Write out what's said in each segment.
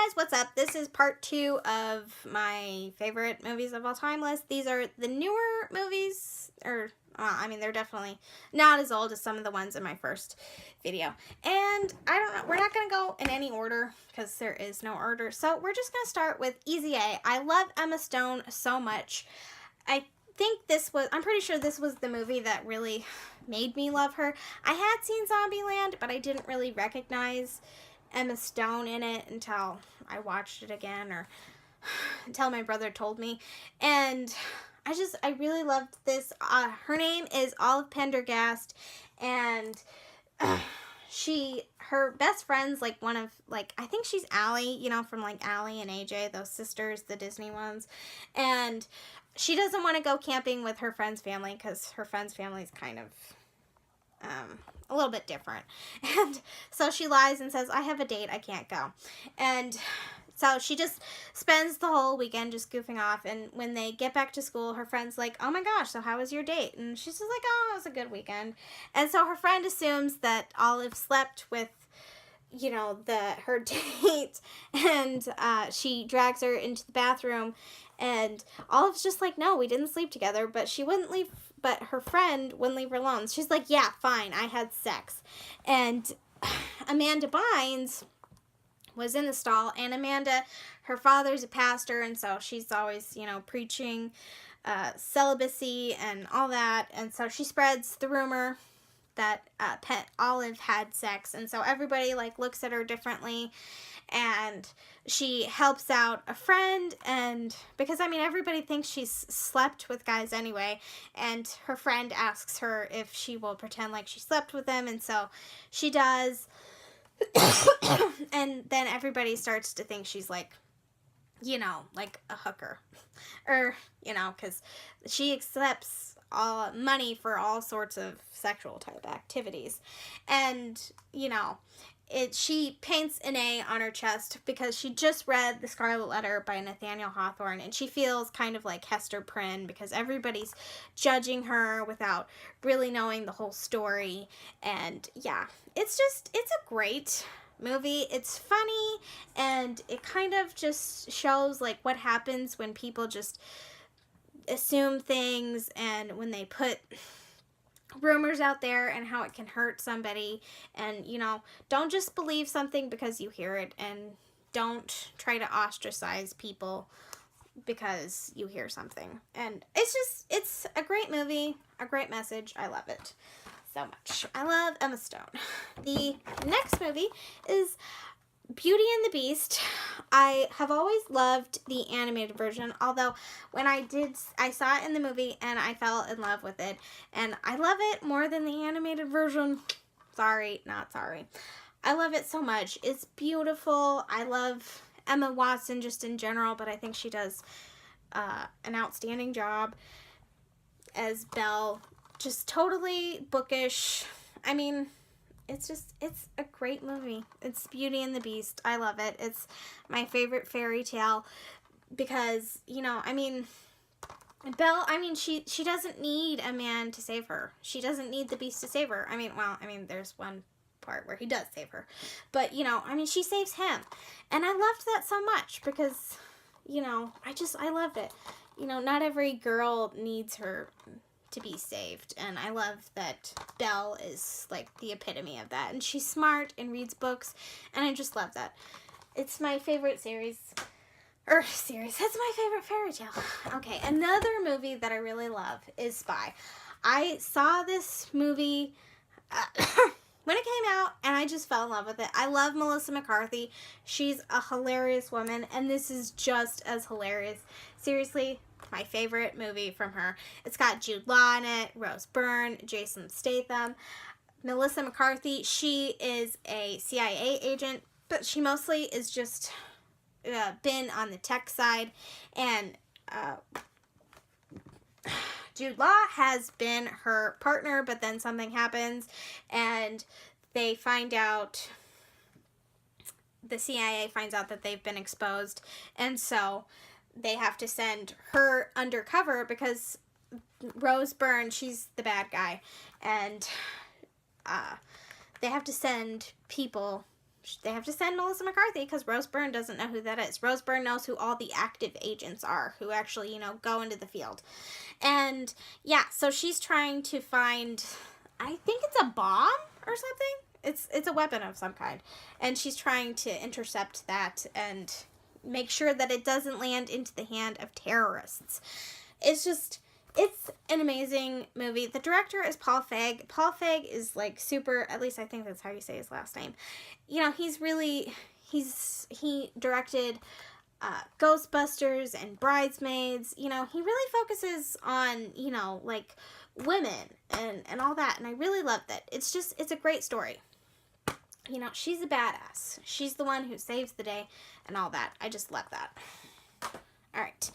guys, what's up? This is part 2 of my favorite movies of all time list. These are the newer movies, or, they're definitely not as old as some of the ones in my first video. And, I don't know, we're not going to go in any order, because there is no order. So, we're just going to start with Easy A. I love Emma Stone so much. I'm pretty sure this was the movie that really made me love her. I had seen Zombieland, but I didn't really recognize Emma Stone in it until I watched it again, or until my brother told me. And I really loved this. Her name is Olive Pendergast, and her best friend's I think she's Allie, from Allie and AJ, those sisters, the Disney ones. And she doesn't want to go camping with her friend's family because her friend's family is kind of a little bit different. And so she lies and says, I have a date, I can't go. And so she just spends the whole weekend just goofing off. And when they get back to school, her friend's like, oh my gosh, so how was your date? And she's just like, oh, it was a good weekend. And so her friend assumes that Olive slept with her date, and she drags her into the bathroom, and Olive's just like, no, we didn't sleep together, but her friend wouldn't leave her alone. She's like, yeah, fine, I had sex. And Amanda Bynes was in the stall, and Amanda, her father's a pastor, and so she's always, preaching celibacy and all that, and so she spreads the rumor that Olive had sex, and so everybody looks at her differently, and she helps out a friend, and because everybody thinks she's slept with guys anyway, and her friend asks her if she will pretend like she slept with them, and so she does. And then everybody starts to think she's a hooker, or because she accepts money for all sorts of sexual type activities. And she paints an A on her chest because she just read The Scarlet Letter by Nathaniel Hawthorne, and she feels kind of like Hester Prynne because everybody's judging her without really knowing the whole story. And yeah, it's a great movie. It's funny, and it kind of just shows what happens when people just assume things, and when they put rumors out there, and how it can hurt somebody. And don't just believe something because you hear it, and don't try to ostracize people because you hear something. And it's a great movie, a great message. I love it so much. I love Emma Stone. The next movie is Beauty and the Beast. I have always loved the animated version, although when I saw it in the movie and I fell in love with it, and I love it more than the animated version. Sorry, not sorry. I love it so much. It's beautiful. I love Emma Watson just in general, but I think she does an outstanding job as Belle. Just totally bookish. It's a great movie. It's Beauty and the Beast. I love it. It's my favorite fairy tale because, Belle, she doesn't need a man to save her. She doesn't need the Beast to save her. There's one part where he does save her. But, she saves him. And I loved that so much because, I loved it. Not every girl needs her to be saved, and I love that Belle is the epitome of that, and she's smart and reads books, and I just love that. It's my favorite series. That's my favorite fairy tale. Okay, another movie that I really love is Spy. I saw this movie when it came out, and I just fell in love with it. I love Melissa McCarthy. She's a hilarious woman, and this is just as hilarious. Seriously, my favorite movie from her. It's got Jude Law in it, Rose Byrne, Jason Statham. Melissa McCarthy, she is a CIA agent, but she mostly is just been on the tech side. And Jude Law has been her partner, but then something happens, and they find out, the CIA finds out that they've been exposed, and so they have to send her undercover because Rose Byrne, she's the bad guy, and they have to send people they have to send Melissa McCarthy because Rose Byrne doesn't know who that is. Rose Byrne knows who all the active agents are who actually, you know, go into the field. And yeah, so she's trying to find, I think it's a bomb or something. It's a weapon of some kind. And she's trying to intercept that and make sure that it doesn't land into the hand of terrorists. It's an amazing movie. The director is Paul Feig. Paul Feig is like super, at least I think that's how you say his last name. You know, he directed Ghostbusters and Bridesmaids. You know, he really focuses on, you know, like women and all that. And I really love that. It's a great story. You know, she's a badass. She's the one who saves the day and all that. I just love that. All right.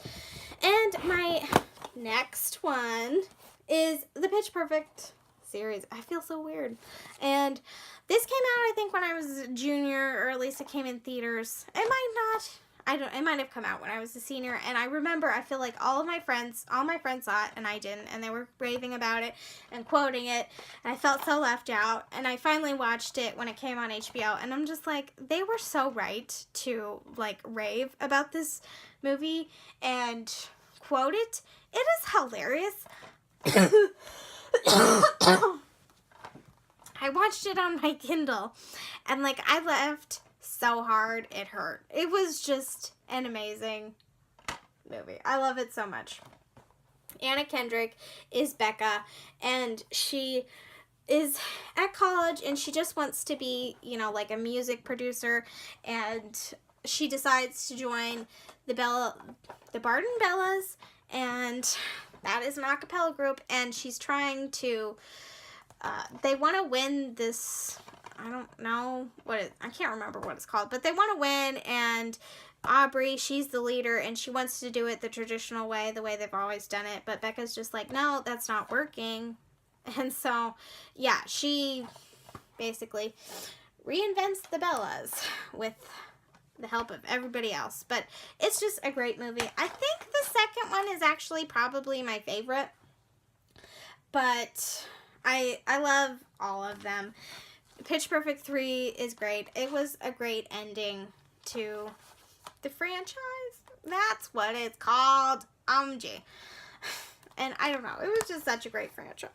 And my next one is the Pitch Perfect series. I feel so weird. And this came out, I think, when I was a junior, or at least it came in theaters. It might not. It might have come out when I was a senior. And I remember, I feel like all my friends saw it and I didn't. And they were raving about it and quoting it. And I felt so left out. And I finally watched it when it came on HBO. And I'm just like, they were so right to, like, rave about this movie and quote it. It is hilarious. I watched it on my Kindle. And, like, I laughed so hard it hurt. It was just an amazing movie. I love it so much. Anna Kendrick is Becca, and she is at college, and she just wants to be, you know, like a music producer, and she decides to join the Barden Bellas, and that is an a cappella group, and she's trying to, they want to win this, I don't know I can't remember what it's called, but they want to win, and Aubrey, she's the leader, and she wants to do it the traditional way, the way they've always done it, but Becca's just like, no, that's not working. And so, yeah, she basically reinvents the Bellas with the help of everybody else, but it's just a great movie. I think the second one is actually probably my favorite, but I love all of them. Pitch Perfect 3 is great. It was a great ending to the franchise. That's what it's called. OMG. And I don't know. It was just such a great franchise.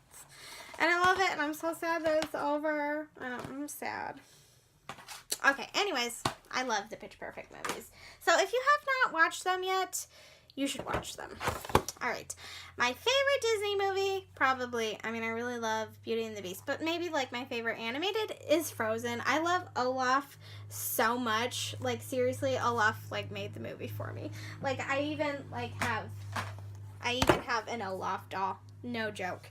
And I love it, and I'm so sad that it's over. I'm sad. Okay, anyways, I love the Pitch Perfect movies. So if you have not watched them yet, you should watch them. All right. My favorite Disney movie, probably, I mean, I really love Beauty and the Beast, but maybe, like, my favorite animated is Frozen. I love Olaf so much. Like, seriously, Olaf, like, made the movie for me. Like, I even have an Olaf doll. No joke.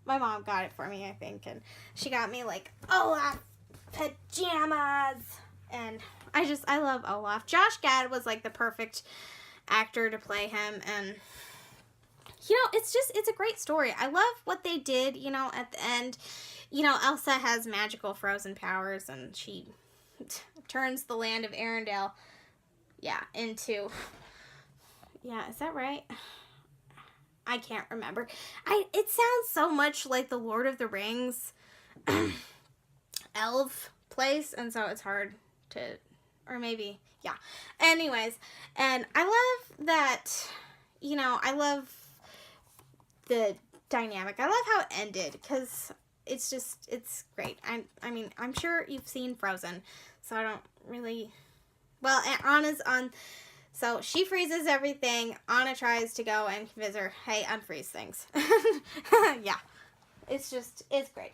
My mom got it for me, I think, and she got me, like, Olaf pajamas. And I love Olaf. Josh Gad was, like, the perfect actor to play him, and you know, it's a great story. I love what they did, you know, at the end. You know, Elsa has magical frozen powers, and she turns the land of Arendelle, into, is that right? I can't remember. It sounds so much like the Lord of the Rings elf place, and so it's hard to, or maybe, yeah. Anyways, and I love that, you know, I love the dynamic. I love how it ended, because it's great. I mean, I'm sure you've seen Frozen, so I don't really, well, and Anna's on, so she freezes everything. Anna tries to go and convince her, hey, unfreeze things. Yeah, it's great.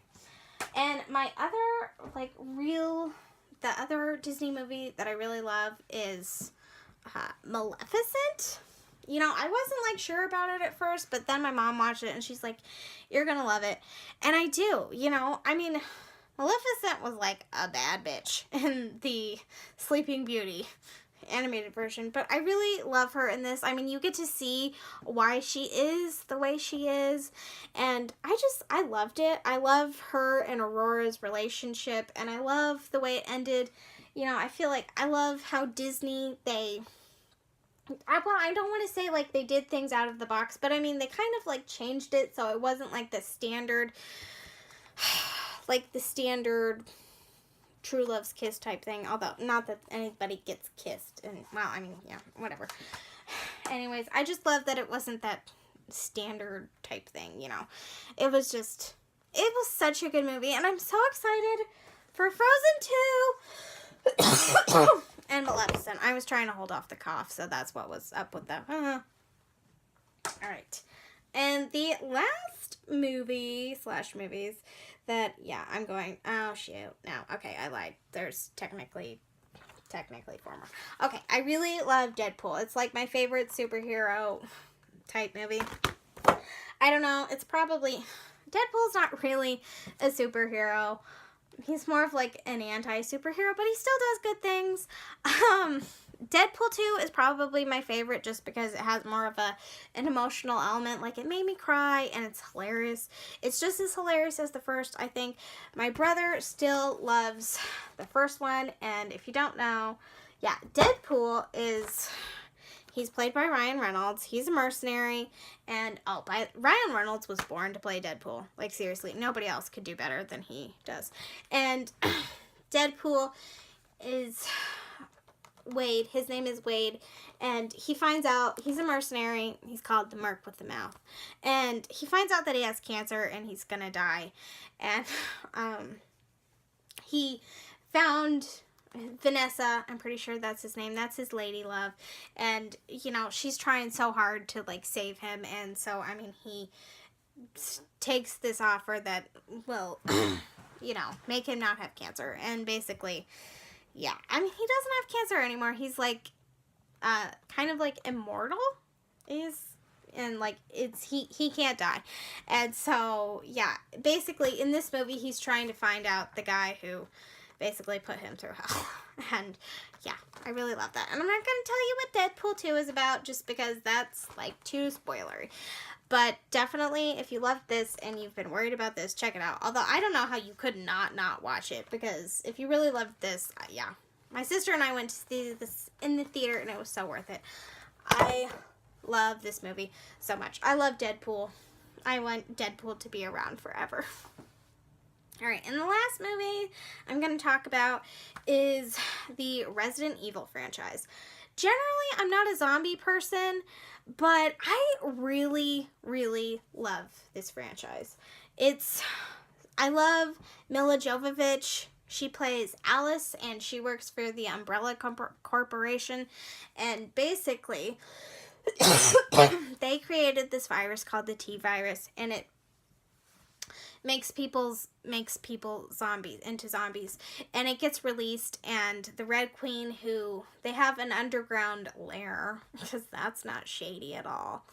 And my other, like, the other Disney movie that I really love is Maleficent. You know, I wasn't, like, sure about it at first, but then my mom watched it, and she's like, you're gonna love it. And I do, you know. I mean, Maleficent was, like, a bad bitch in the Sleeping Beauty animated version, but I really love her in this. I mean, you get to see why she is the way she is, and I loved it. I love her and Aurora's relationship, and I love the way it ended. You know, I feel like I love how Disney, I don't want to say, like, they did things out of the box, but I mean, they kind of, like, changed it, so it wasn't, like, the standard true love's kiss type thing. Although, not that anybody gets kissed. And, well, I mean, yeah, whatever. Anyways, I just love that it wasn't that standard type thing, you know. It was such a good movie. And I'm so excited for Frozen 2 and Maleficent. I was trying to hold off the cough, so that's what was up with that. Alright. And the last movie / movies that, yeah, I'm going, oh shoot, no, okay, I lied. There's technically 4 more. Okay, I really love Deadpool. It's like my favorite superhero type movie. I don't know, it's probably, Deadpool's not really a superhero. He's more of like an anti-superhero, but he still does good things. Deadpool 2 is probably my favorite just because it has more of an emotional element. Like, it made me cry, and it's hilarious. It's just as hilarious as the first, I think. My brother still loves the first one, and if you don't know, yeah, Deadpool he's played by Ryan Reynolds. He's a mercenary, and, Ryan Reynolds was born to play Deadpool. Like, seriously, nobody else could do better than he does. And Deadpool is Wade. His name is Wade, and he finds out he's a mercenary. He's called the Merc with the Mouth, and he finds out that he has cancer and he's gonna die. And he found Vanessa, I'm pretty sure that's his name. That's his lady love, and you know, she's trying so hard to like save him. And so, I mean, he takes this offer that will, you know, make him not have cancer, and basically. Yeah, I mean, he doesn't have cancer anymore. He's, like, kind of, like, immortal. And, like, he can't die. And so, yeah, basically, in this movie, he's trying to find out the guy who basically put him through hell. And, yeah, I really love that. And I'm not going to tell you what Deadpool 2 is about, just because that's, like, too spoilery. But definitely, if you loved this and you've been worried about this, check it out. Although, I don't know how you could not watch it. Because if you really loved this, yeah. My sister and I went to see this in the theater, and it was so worth it. I love this movie so much. I love Deadpool. I want Deadpool to be around forever. Alright, and the last movie I'm going to talk about is the Resident Evil franchise. Generally, I'm not a zombie person, but I really, really love this franchise. I love Mila Jovovich. She plays Alice, and she works for the Umbrella Corporation, and basically, they created this virus called the T-virus, and it makes people zombies, into zombies, and it gets released, and the Red Queen, they have an underground lair, because that's not shady at all.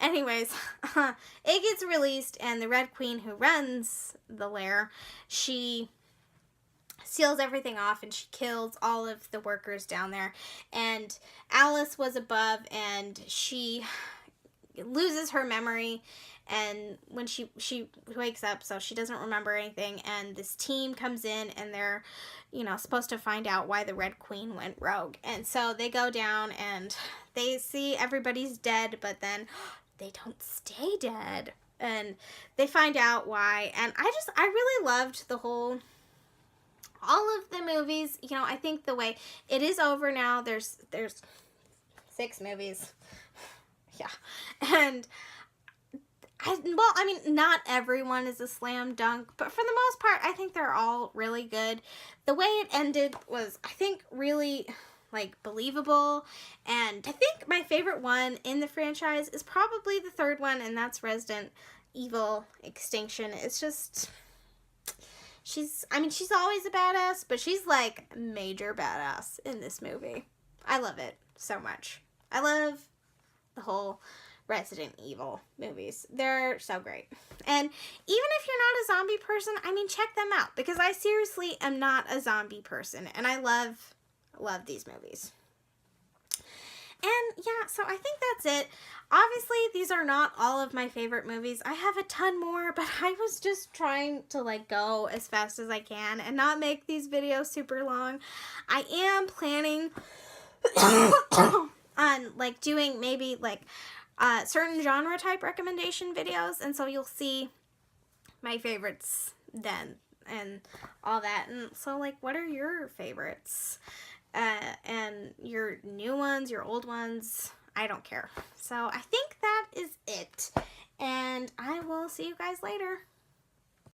Anyways, it gets released, and the Red Queen who runs the lair, she seals everything off, and she kills all of the workers down there, and Alice was above, and she loses her memory, and when she wakes up, so she doesn't remember anything, and this team comes in, and they're, you know, supposed to find out why the Red Queen went rogue, and so they go down, and they see everybody's dead, but then they don't stay dead, and they find out why, and I really loved all of the movies. You know, I think the way it is over now, there's 6 movies, yeah, and I mean, not everyone is a slam dunk, but for the most part, I think they're all really good. The way it ended was, I think, really, like, believable, and I think my favorite one in the franchise is probably the 3rd one, and that's Resident Evil Extinction. It's just, she's always a badass, but she's, like, major badass in this movie. I love it so much. I love the whole Resident Evil movies. They're so great. And even if you're not a zombie person, I mean, check them out, because I seriously am not a zombie person, and I love these movies. And yeah, so I think that's it. Obviously, these are not all of my favorite movies. I have a ton more, but I was just trying to, like, go as fast as I can and not make these videos super long. I am planning on, like, doing maybe, like, certain genre type recommendation videos, and so you'll see my favorites then and all that. And so, like, what are your favorites? And your new ones, your old ones, I don't care. So I think that is it. And I will see you guys later.